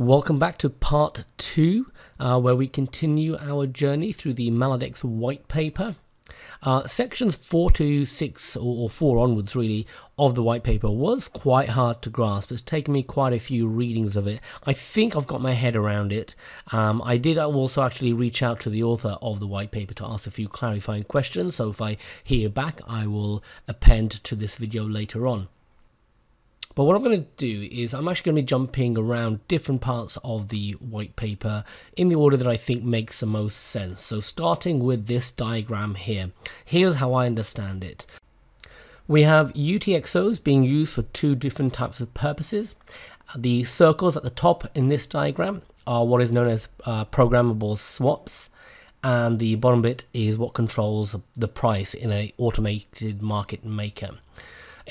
Welcome back to part 2, where we continue our journey through the Maladex white paper. Sections 4 to 6, or 4 onwards really, of the white paper was quite hard to grasp. It's taken me quite a few readings of it. I think I've got my head around it. I did also actually reach out to the author of the white paper to ask a few clarifying questions, so if I hear back, I will append to this video later on. But what I'm going to do is I'm actually going to be jumping around different parts of the white paper in the order that I think makes the most sense. So starting with this diagram here, here's how I understand it. We have UTXOs being used for two different types of purposes. The circles at the top in this diagram are what is known as programmable swaps, and the bottom bit is what controls the price in an automated market maker.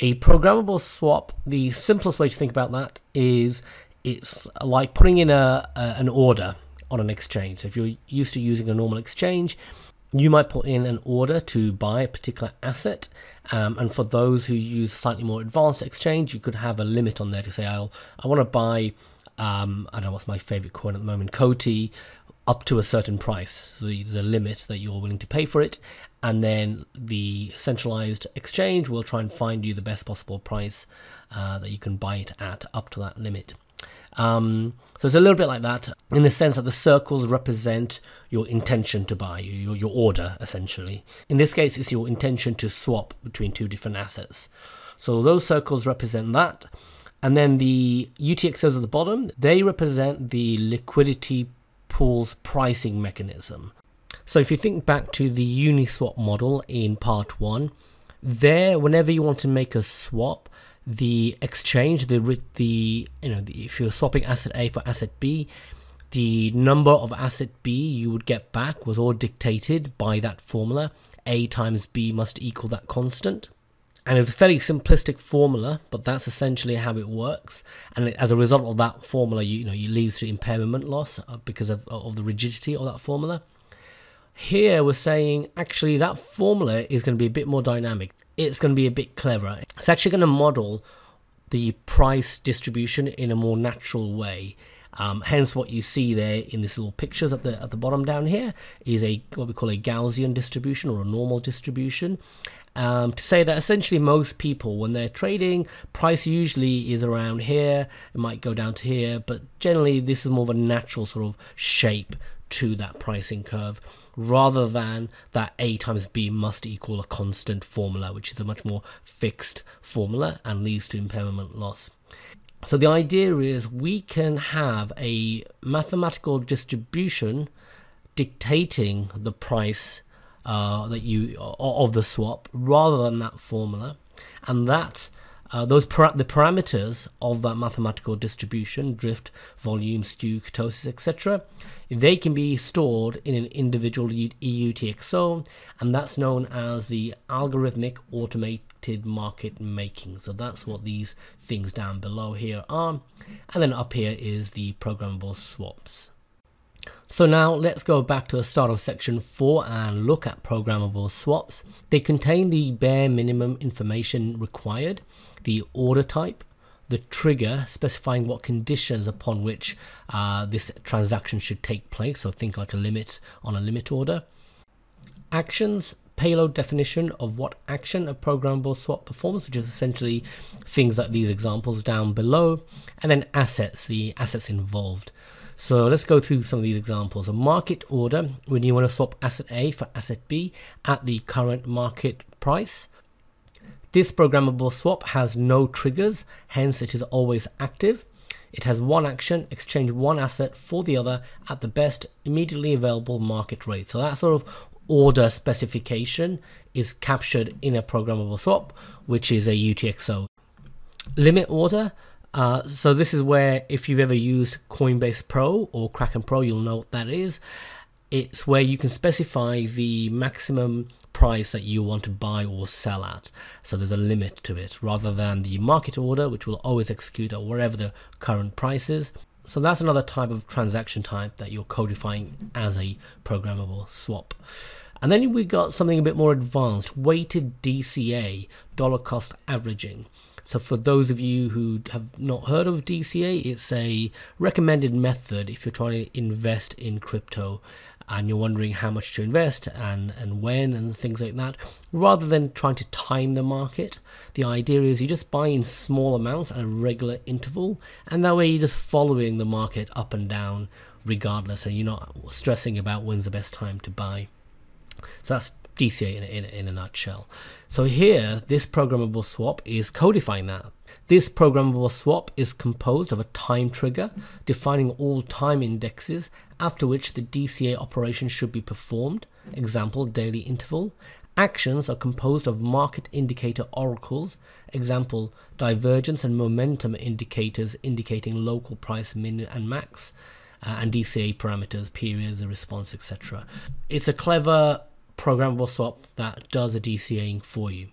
A programmable swap, the simplest way to think about that is it's like putting in an order on an exchange. So if you're used to using a normal exchange, you might put in an order to buy a particular asset. And for those who use a slightly more advanced exchange, you could have a limit on there to say, I want to buy, I don't know what's my favorite coin at the moment, COTI, up to a certain price. So there's a limit that you're willing to pay for it, and then the centralized exchange will try and find you the best possible price that you can buy it at up to that limit. So it's a little bit like that in the sense that the circles represent your intention to buy, your order essentially. In this case, it's your intention to swap between two different assets. So those circles represent that, and then the UTXOs at the bottom, they represent the liquidity pool's pricing mechanism. So if you think back to the Uniswap model in part 1, there, whenever you want to make a swap, the exchange, if you're swapping asset A for asset B, the number of asset B you would get back was all dictated by that formula. A times B must equal that constant. And it's a fairly simplistic formula, but that's essentially how it works. And as a result of that formula, you lead to impairment loss because of the rigidity of that formula. Here we're saying actually that formula is going to be a bit more dynamic. It's going to be a bit cleverer. It's actually going to model the price distribution in a more natural way. Hence what you see there in these little pictures at the bottom down here is what we call a Gaussian distribution or a normal distribution. To say that essentially most people, when they're trading, price usually is around here, it might go down to here, but generally this is more of a natural sort of shape to that pricing curve, rather than that A times B must equal a constant formula, which is a much more fixed formula and leads to impairment loss. So the idea is we can have a mathematical distribution dictating the price of the swap rather than that formula, and that the parameters of that mathematical distribution, drift, volume, skew, kurtosis, etc., they can be stored in an individual UTXO, and that's known as the algorithmic automated market making. So that's what these things down below here are, and then up here is the programmable swaps. So now let's go back to the start of section 4 and look at programmable swaps. They contain the bare minimum information required, the order type, the trigger specifying what conditions upon which this transaction should take place, so think like a limit on a limit order, actions, payload definition of what action a programmable swap performs, which is essentially things like these examples down below, and then assets, the assets involved. So let's go through some of these examples. A market order, when you want to swap asset A for asset B at the current market price. This programmable swap has no triggers, hence it is always active. It has one action, exchange one asset for the other at the best immediately available market rate. So that sort of order specification is captured in a programmable swap, which is a UTXO. Limit order. So this is where, if you've ever used Coinbase Pro or Kraken Pro, you'll know what that is. It's where you can specify the maximum price that you want to buy or sell at. So there's a limit to it, rather than the market order, which will always execute at wherever the current price is. So that's another type of transaction type that you're codifying as a programmable swap. And then we got something a bit more advanced, weighted DCA, dollar cost averaging. So for those of you who have not heard of DCA, it's a recommended method if you're trying to invest in crypto and you're wondering how much to invest and when and things like that. Rather than trying to time the market, the idea is you just buy in small amounts at a regular interval, and that way you're just following the market up and down regardless, and you're not stressing about when's the best time to buy. So that's DCA in a nutshell. So here, this programmable swap is codifying that. This programmable swap is composed of a time trigger defining all time indexes after which the DCA operation should be performed, example daily interval. Actions are composed of market indicator oracles, example divergence and momentum indicators indicating local price min and max, and DCA parameters, periods, the response, etc. It's a clever programmable swap that does a DCAing for you.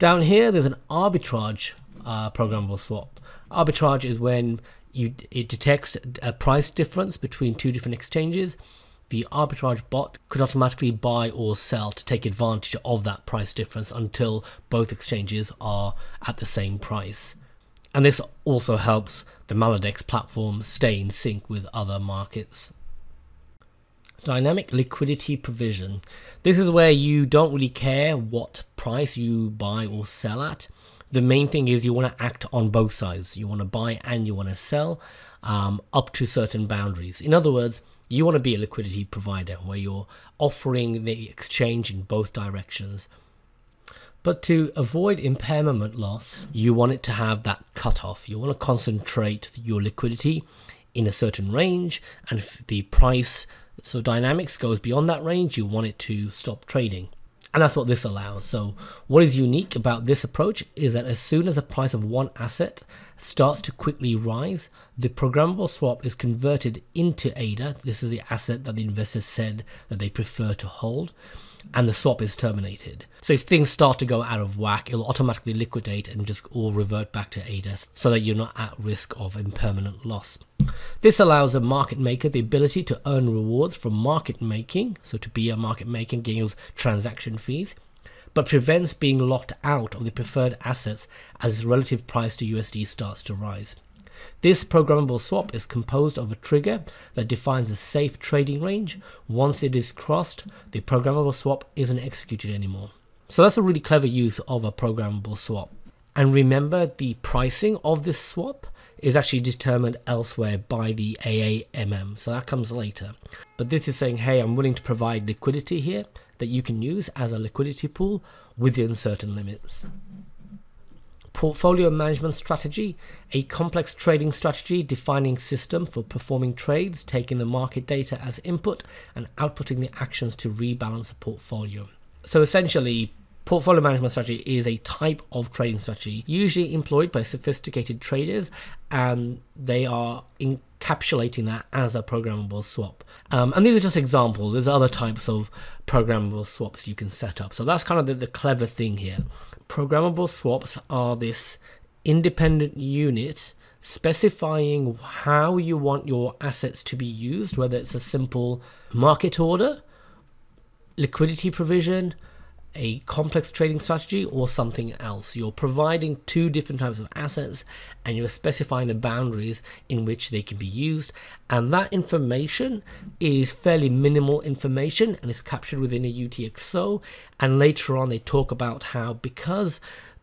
Down here there's an arbitrage programmable swap. Arbitrage is when it detects a price difference between two different exchanges. The arbitrage bot could automatically buy or sell to take advantage of that price difference until both exchanges are at the same price. And this also helps the Maladex platform stay in sync with other markets. Dynamic liquidity provision. This is where you don't really care what price you buy or sell at. The main thing is you want to act on both sides. You want to buy and you want to sell up to certain boundaries. In other words, you want to be a liquidity provider where you're offering the exchange in both directions. But to avoid impairment loss, you want it to have that cutoff. You want to concentrate your liquidity in a certain range, and if the price dynamics goes beyond that range, you want it to stop trading. And that's what this allows. So what is unique about this approach is that as soon as the price of one asset starts to quickly rise, the programmable swap is converted into ADA. This is the asset that the investors said that they prefer to hold, and the swap is terminated. So if things start to go out of whack, it'll automatically liquidate and just all revert back to ADA so that you're not at risk of impermanent loss. This allows a market maker the ability to earn rewards from market making, so to be a market maker gains transaction fees, but prevents being locked out of the preferred assets as relative price to USD starts to rise. This programmable swap is composed of a trigger that defines a safe trading range. Once it is crossed, the programmable swap isn't executed anymore. So that's a really clever use of a programmable swap. And remember, the pricing of this swap is actually determined elsewhere by the AAMM, so that comes later. But this is saying, hey, I'm willing to provide liquidity here that you can use as a liquidity pool within certain limits. Portfolio management strategy, a complex trading strategy defining system for performing trades, taking the market data as input and outputting the actions to rebalance a portfolio. So essentially, portfolio management strategy is a type of trading strategy usually employed by sophisticated traders, and they are encapsulating that as a programmable swap. And these are just examples. There's other types of programmable swaps you can set up. So that's kind of the clever thing here. Programmable swaps are this independent unit specifying how you want your assets to be used, whether it's a simple market order, liquidity provision, a complex trading strategy, or something else. You're providing two different types of assets and you're specifying the boundaries in which they can be used, and that information is fairly minimal information and is captured within a UTXO. And later on they talk about how, because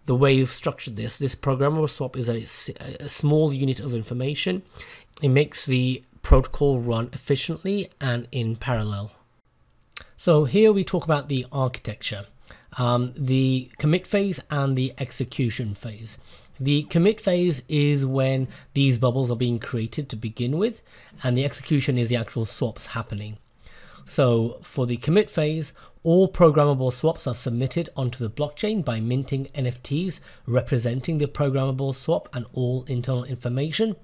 the way you've structured this programmable swap is a small unit of information, it makes the protocol run efficiently and in parallel. So here we talk about the architecture. The commit phase and the execution phase. The commit phase is when these bubbles are being created to begin with, and the execution is the actual swaps happening. So for the commit phase, all programmable swaps are submitted onto the blockchain by minting NFTs representing the programmable swap and all internal information.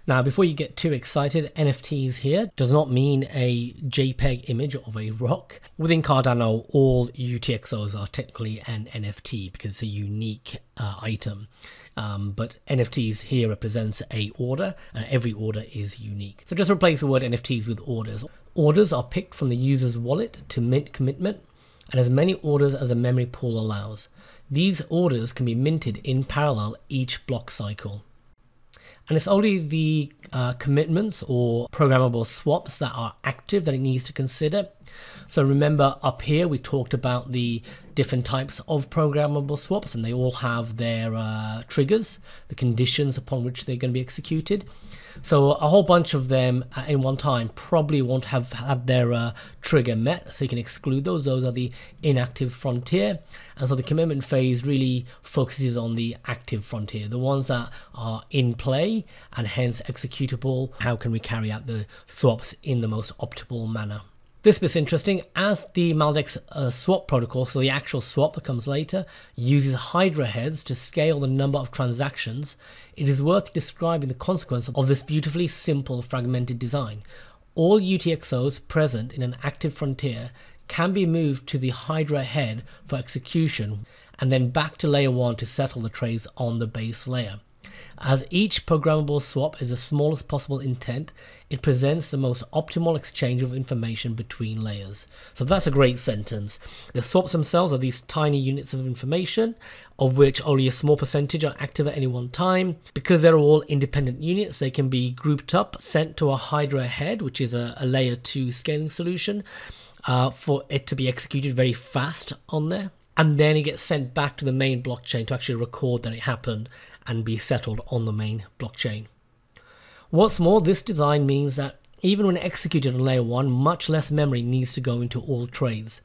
Now, before you get too excited, NFTs here does not mean a JPEG image of a rock. Within Cardano, all UTXOs are technically an NFT because it's a unique item. But NFTs here represents a order, and every order is unique. So just replace the word NFTs with orders. Orders are picked from the user's wallet to mint commitment, and as many orders as a memory pool allows. These orders can be minted in parallel each block cycle. And it's only the commitments or programmable swaps that are active that it needs to consider. So remember up here we talked about the different types of programmable swaps, and they all have their triggers, the conditions upon which they're going to be executed. So a whole bunch of them in one time probably won't have had their trigger met, so you can exclude those. Those are the inactive frontier, and so the commitment phase really focuses on the active frontier, the ones that are in play and hence executable. How can we carry out the swaps in the most optimal manner? This bit's interesting, as the Maladex swap protocol, so the actual swap that comes later, uses Hydra heads to scale the number of transactions. It is worth describing the consequence of this beautifully simple fragmented design. All UTXOs present in an active frontier can be moved to the Hydra head for execution and then back to layer 1 to settle the trades on the base layer. As each programmable swap is the smallest possible intent, it presents the most optimal exchange of information between layers. So that's a great sentence. The swaps themselves are these tiny units of information, of which only a small percentage are active at any one time. Because they're all independent units, they can be grouped up, sent to a Hydra head, which is a layer 2 scaling solution, for it to be executed very fast on there. And then it gets sent back to the main blockchain to actually record that it happened and be settled on the main blockchain. What's more, this design means that even when executed on layer 1, much less memory needs to go into all trades.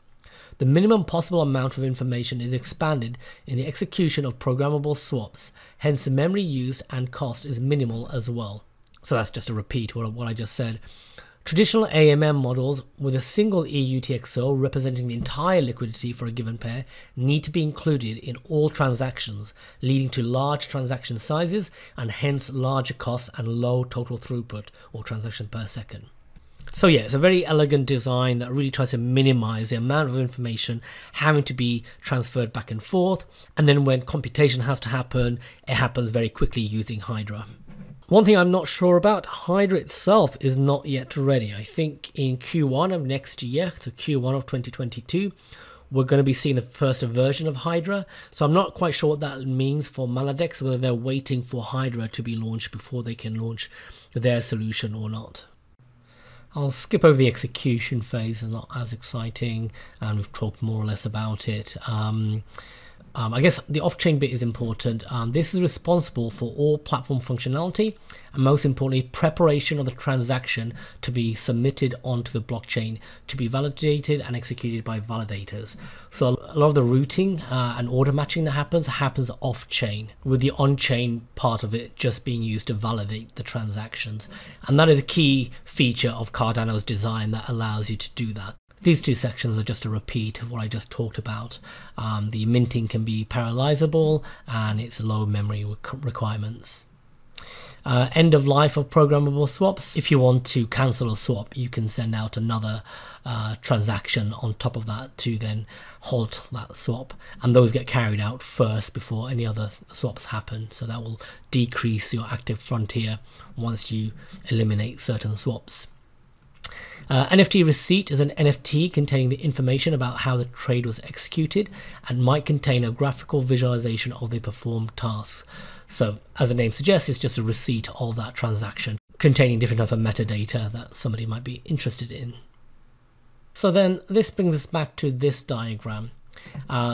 The minimum possible amount of information is expanded in the execution of programmable swaps, hence the memory used and cost is minimal as well. So that's just a repeat of what I just said. Traditional AMM models with a single EUTXO representing the entire liquidity for a given pair need to be included in all transactions, leading to large transaction sizes and hence larger costs and low total throughput or transactions per second. So yeah, it's a very elegant design that really tries to minimize the amount of information having to be transferred back and forth, and then when computation has to happen, it happens very quickly using Hydra. One thing I'm not sure about, Hydra itself is not yet ready. I think in Q1 of next year, so Q1 of 2022, we're going to be seeing the first version of Hydra. So I'm not quite sure what that means for Maladex, whether they're waiting for Hydra to be launched before they can launch their solution or not. I'll skip over the execution phase, it's not as exciting, and we've talked more or less about it. I guess the off-chain bit is important. This is responsible for all platform functionality and most importantly preparation of the transaction to be submitted onto the blockchain to be validated and executed by validators. So a lot of the routing and order matching that happens off-chain, with the on-chain part of it just being used to validate the transactions. And that is a key feature of Cardano's design that allows you to do that. These two sections are just a repeat of what I just talked about. The minting can be parallelizable and it's low memory requirements. End of life of programmable swaps. If you want to cancel a swap, you can send out another transaction on top of that to then halt that swap, and those get carried out first before any other swaps happen. So that will decrease your active frontier once you eliminate certain swaps. NFT receipt is an NFT containing the information about how the trade was executed and might contain a graphical visualization of the performed tasks. So, as the name suggests, it's just a receipt of that transaction containing different types of metadata that somebody might be interested in. So then this brings us back to this diagram.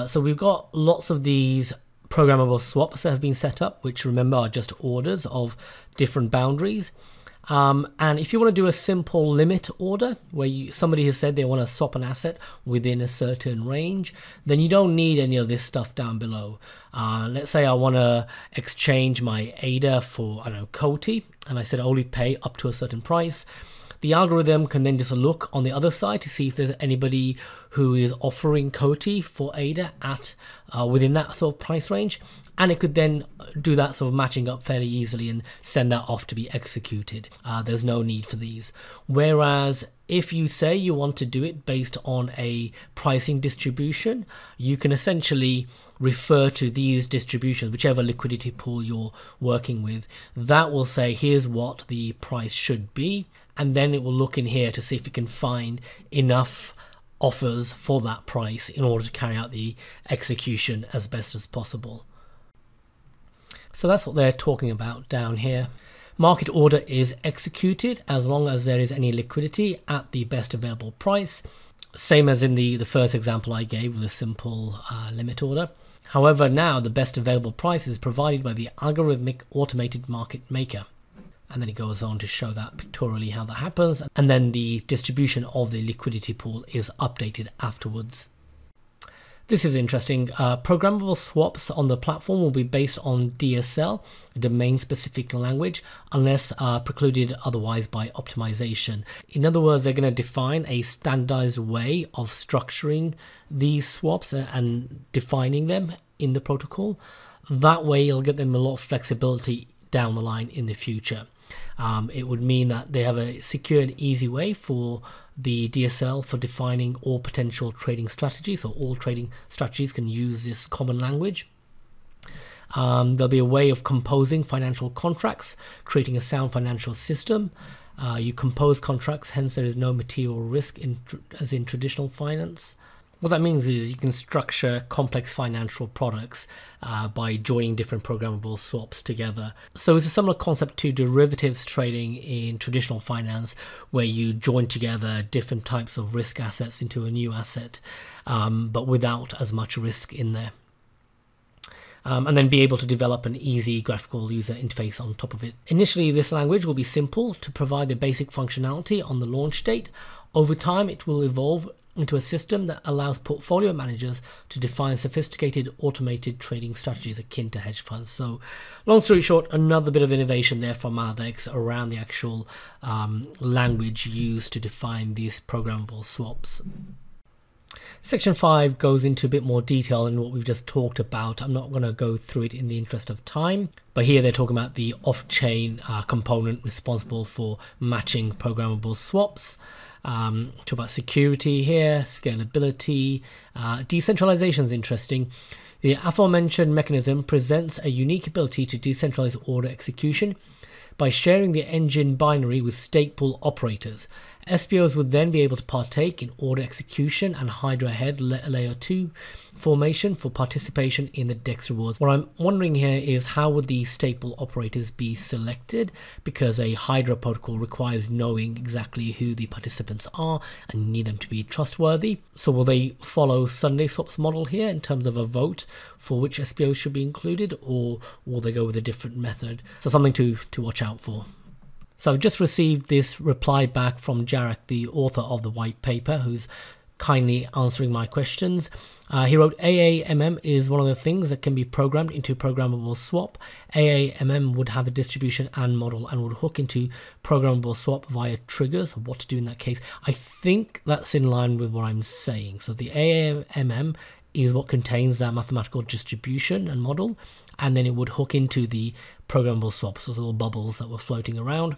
So we've got lots of these programmable swaps that have been set up, which remember are just orders of different boundaries. And if you want to do a simple limit order where somebody has said they want to swap an asset within a certain range, then you don't need any of this stuff down below. Let's say I want to exchange my ADA for, I don't know, COTI, and I said only pay up to a certain price. The algorithm can then just look on the other side to see if there's anybody who is offering COTI for ADA at within that sort of price range, and it could then do that sort of matching up fairly easily and send that off to be executed. There's no need for these. Whereas if you say you want to do it based on a pricing distribution, you can essentially refer to these distributions, whichever liquidity pool you're working with. That will say here's what the price should be, and then it will look in here to see if it can find enough offers for that price in order to carry out the execution as best as possible. So that's what they're talking about down here. Market order is executed as long as there is any liquidity at the best available price. Same as in the first example I gave with a simple limit order. However, now the best available price is provided by the algorithmic automated market maker. And then it goes on to show that pictorially how that happens. And then the distribution of the liquidity pool is updated afterwards. This is interesting. Programmable swaps on the platform will be based on DSL, a domain-specific language, unless precluded otherwise by optimization. In other words, they're going to define a standardized way of structuring these swaps and defining them in the protocol. That way, it'll get them a lot of flexibility down the line in the future. It would mean that they have a secure and easy way for the DSL for defining all potential trading strategies, so all trading strategies can use this common language. There'll be a way of composing financial contracts, creating a sound financial system. You compose contracts, hence there is no material risk as in traditional finance. What that means is you can structure complex financial products by joining different programmable swaps together. So it's a similar concept to derivatives trading in traditional finance, where you join together different types of risk assets into a new asset, but without as much risk in there. And then be able to develop an easy graphical user interface on top of it. Initially, this language will be simple to provide the basic functionality on the launch date. Over time, it will evolve into a system that allows portfolio managers to define sophisticated automated trading strategies akin to hedge funds. So long story short, another bit of innovation there from Maladex around the actual language used to define these programmable swaps. Section 5 goes into a bit more detail in what we've just talked about. I'm not going to go through it in the interest of time, but here they're talking about the off-chain component responsible for matching programmable swaps. Talk about security here, scalability, decentralization is interesting. The aforementioned mechanism presents a unique ability to decentralize order execution by sharing the engine binary with stake pool operators. SPOs would then be able to partake in order execution and Hydra head layer 2 formation for participation in the DEX rewards. What I'm wondering here is how would these stake pool operators be selected, because a Hydra protocol requires knowing exactly who the participants are and you need them to be trustworthy. So will they follow Sunday Swap's model here in terms of a vote for which SPOs should be included, or will they go with a different method? So something to watch out for. So I've just received this reply back from Jarek, the author of the white paper, who's kindly answering my questions. He wrote, AAMM is one of the things that can be programmed into programmable swap. AAMM would have the distribution and model and would hook into programmable swap via triggers. What to do in that case? I think that's in line with what I'm saying. So the AAMM is what contains that mathematical distribution and model, and then it would hook into the programmable swaps, those little bubbles that were floating around.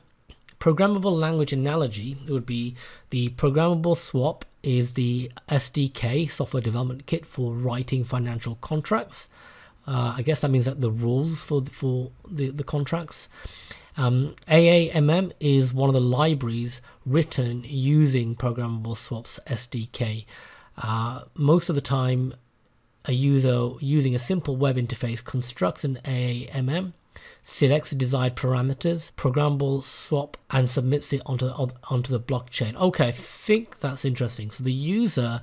Programmable language analogy, it would be the programmable swap is the SDK, software development kit, for writing financial contracts. I guess that means that the rules for the contracts. AAMM is one of the libraries written using programmable swaps SDK. Most of the time, a user using a simple web interface constructs an AAMM, selects desired parameters, programmable swap, and submits it onto the blockchain. Okay, I think that's interesting. So the user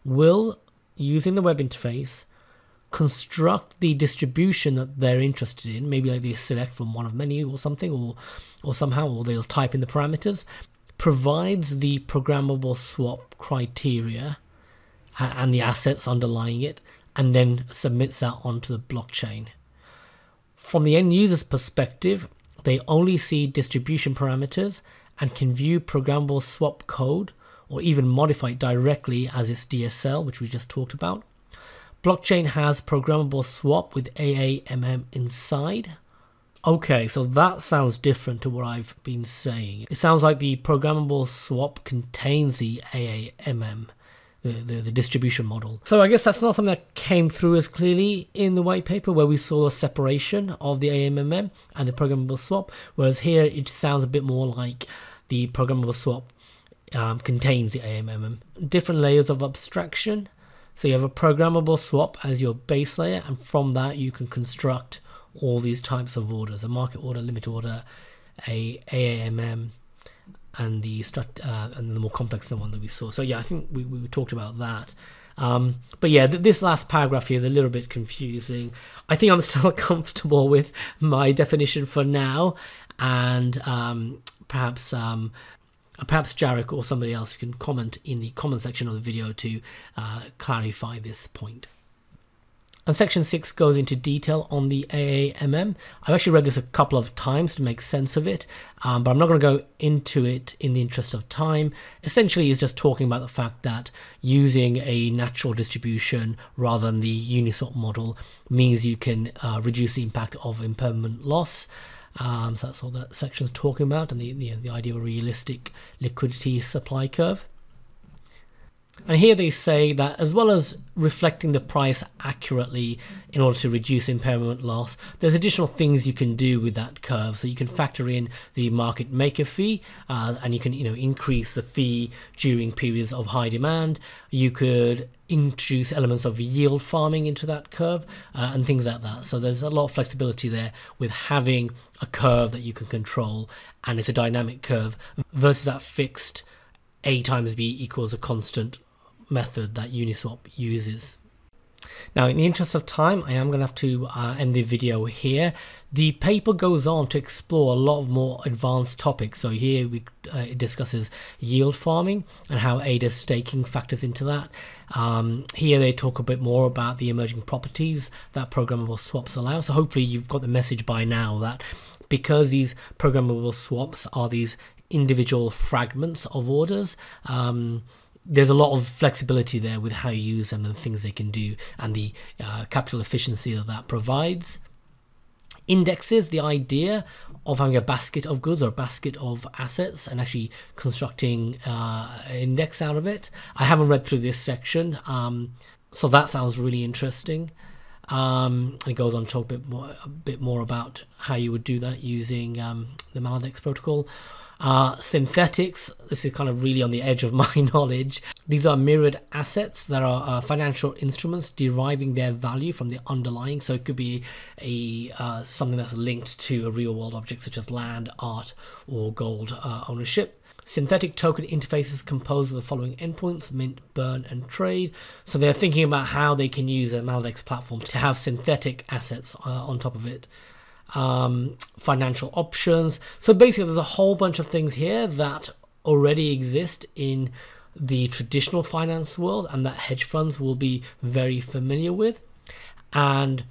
will, using the web interface, construct the distribution that they're interested in. Maybe like they select from one of many or something, or somehow, or they'll type in the parameters, provides the programmable swap criteria and the assets underlying it, and then submits that onto the blockchain. From the end user's perspective, they only see distribution parameters and can view programmable swap code or even modify it directly as its DSL, which we just talked about. Blockchain has programmable swap with AAMM inside. Okay, so that sounds different to what I've been saying. It sounds like the programmable swap contains the AAMM, the distribution model. So I guess that's not something that came through as clearly in the white paper, where we saw a separation of the AAMM and the programmable swap, whereas here it sounds a bit more like the programmable swap contains the AMM. Different layers of abstraction. So you have a programmable swap as your base layer, and from that you can construct all these types of orders: a market order, limit order, a AMM, and the more complex one that we saw. So yeah, I think we talked about that. But yeah, this last paragraph here is a little bit confusing. I think I'm still comfortable with my definition for now, and perhaps Jarek or somebody else can comment in the comment section of the video to clarify this point. And section 6 goes into detail on the AAMM. I've actually read this a couple of times to make sense of it, but I'm not going to go into it in the interest of time. Essentially, it's just talking about the fact that using a natural distribution rather than the Uniswap model means you can reduce the impact of impermanent loss. So that's what that section is talking about, and the idea of a realistic liquidity supply curve. And here they say that as well as reflecting the price accurately in order to reduce impermanent loss, there's additional things you can do with that curve. So you can factor in the market maker fee, and you can increase the fee during periods of high demand. You could introduce elements of yield farming into that curve, and things like that. So there's a lot of flexibility there with having a curve that you can control, and it's a dynamic curve versus that fixed A times B equals a constant method that Uniswap uses. Now, in the interest of time, I am going to have to end the video here. The paper goes on to explore a lot of more advanced topics. So here it discusses yield farming and how ADA staking factors into that. Here they talk a bit more about the emerging properties that programmable swaps allow. So hopefully you've got the message by now that because these programmable swaps are these individual fragments of orders, there's a lot of flexibility there with how you use them and the things they can do, and the capital efficiency that provides. Indexes, the idea of having a basket of goods or a basket of assets and actually constructing an index out of it. I haven't read through this section, so that sounds really interesting. And it goes on to talk a bit more about how you would do that using the Maladex protocol. Synthetics, this is kind of really on the edge of my knowledge. These are mirrored assets that are financial instruments deriving their value from the underlying. So it could be something that's linked to a real world object such as land, art, or gold ownership. Synthetic token interfaces composed of the following endpoints: mint, burn, and trade. So they're thinking about how they can use a Maladex platform to have synthetic assets on top of it. Financial options. So basically there's a whole bunch of things here that already exist in the traditional finance world and that hedge funds will be very familiar with. And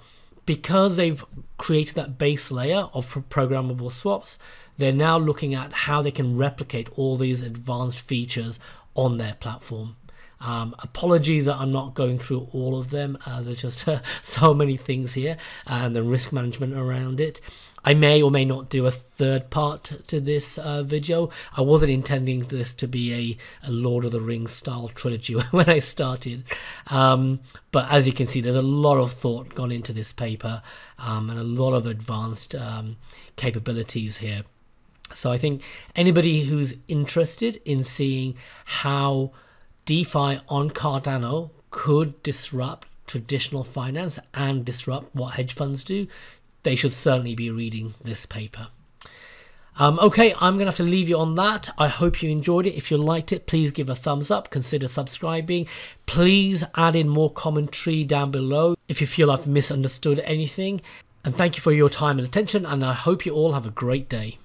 because they've created that base layer of programmable swaps, they're now looking at how they can replicate all these advanced features on their platform. Apologies that I'm not going through all of them. There's just so many things here, and the risk management around it. I may or may not do a third part to this video. I wasn't intending this to be a Lord of the Rings style trilogy when I started. But as you can see, there's a lot of thought gone into this paper, and a lot of advanced capabilities here. So I think anybody who's interested in seeing how DeFi on Cardano could disrupt traditional finance and disrupt what hedge funds do, they should certainly be reading this paper. Okay, I'm going to have to leave you on that. I hope you enjoyed it. If you liked it, please give a thumbs up. Consider subscribing. Please add in more commentary down below if you feel I've misunderstood anything. And thank you for your time and attention, and I hope you all have a great day.